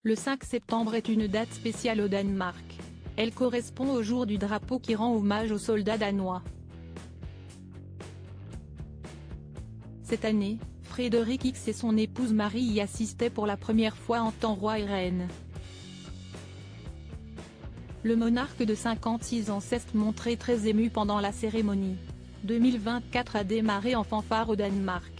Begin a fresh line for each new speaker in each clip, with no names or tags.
Le 5 septembre est une date spéciale au Danemark. Elle correspond au jour du drapeau qui rend hommage aux soldats danois. Cette année, Frederik X et son épouse Marie y assistaient pour la première fois en tant roi et reine. Le monarque de 56 ans s'est montré très ému pendant la cérémonie. 2024 a démarré en fanfare au Danemark.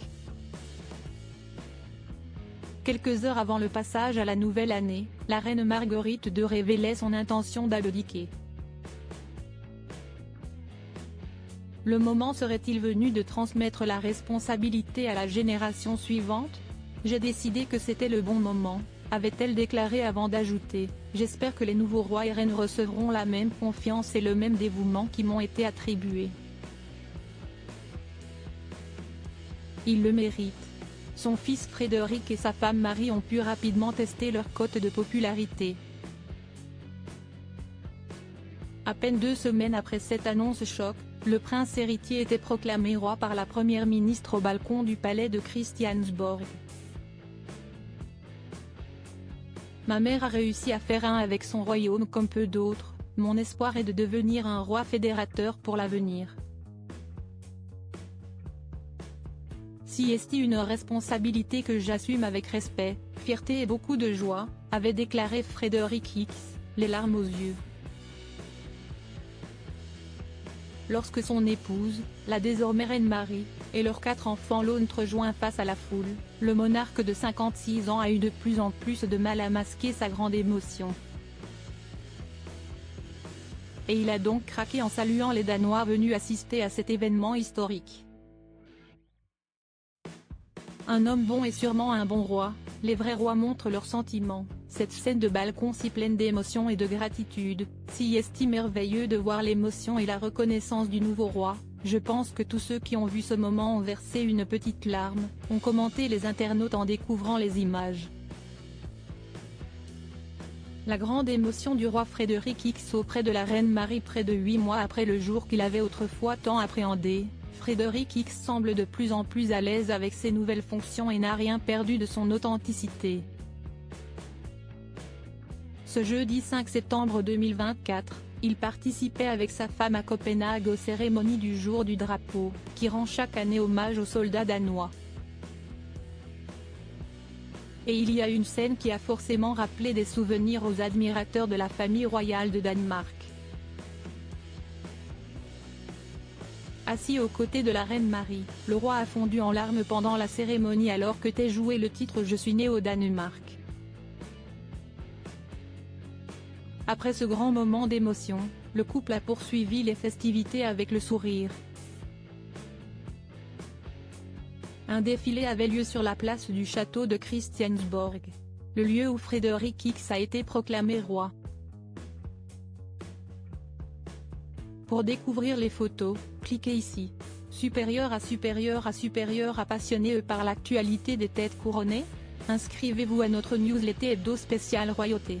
Quelques heures avant le passage à la nouvelle année, la reine Marguerite II révélait son intention d'abdiquer. Le moment serait-il venu de transmettre la responsabilité à la génération suivante? J'ai décidé que c'était le bon moment, avait-elle déclaré avant d'ajouter « J'espère que les nouveaux rois et reines recevront la même confiance et le même dévouement qui m'ont été attribués. Ils le méritent ». Son fils Frédéric et sa femme Marie ont pu rapidement tester leur cote de popularité. À peine 2 semaines après cette annonce choc, le prince héritier était proclamé roi par la première ministre au balcon du palais de Christiansborg. Ma mère a réussi à faire un avec son royaume comme peu d'autres, mon espoir est de devenir un roi fédérateur pour l'avenir. Si est une responsabilité que j'assume avec respect, fierté et beaucoup de joie, avait déclaré Frederik X, les larmes aux yeux. Lorsque son épouse, la désormais reine Marie, et leurs 4 enfants l'ont rejoint face à la foule, le monarque de 56 ans a eu de plus en plus de mal à masquer sa grande émotion. Et il a donc craqué en saluant les Danois venus assister à cet événement historique. Un homme bon est sûrement un bon roi, les vrais rois montrent leurs sentiments. Cette scène de balcon si pleine d'émotion et de gratitude, si est merveilleux de voir l'émotion et la reconnaissance du nouveau roi, je pense que tous ceux qui ont vu ce moment ont versé une petite larme, ont commenté les internautes en découvrant les images. La grande émotion du roi Frederik X auprès de la reine Marie près de 8 mois après le jour qu'il avait autrefois tant appréhendé. Frederik X semble de plus en plus à l'aise avec ses nouvelles fonctions et n'a rien perdu de son authenticité. Ce jeudi 5 septembre 2024, il participait avec sa femme à Copenhague aux cérémonies du jour du drapeau, qui rend chaque année hommage aux soldats danois. Et il y a une scène qui a forcément rappelé des souvenirs aux admirateurs de la famille royale de Danemark. Assis aux côtés de la reine Marie, le roi a fondu en larmes pendant la cérémonie alors que t'est joué le titre « Je suis né au Danemark ». Après ce grand moment d'émotion, le couple a poursuivi les festivités avec le sourire. Un défilé avait lieu sur la place du château de Christiansborg, le lieu où Frederik X a été proclamé roi. Pour découvrir les photos, cliquez ici. Supérieur à passionné par l'actualité des têtes couronnées? Inscrivez-vous à notre newsletter hebdo spécial royauté.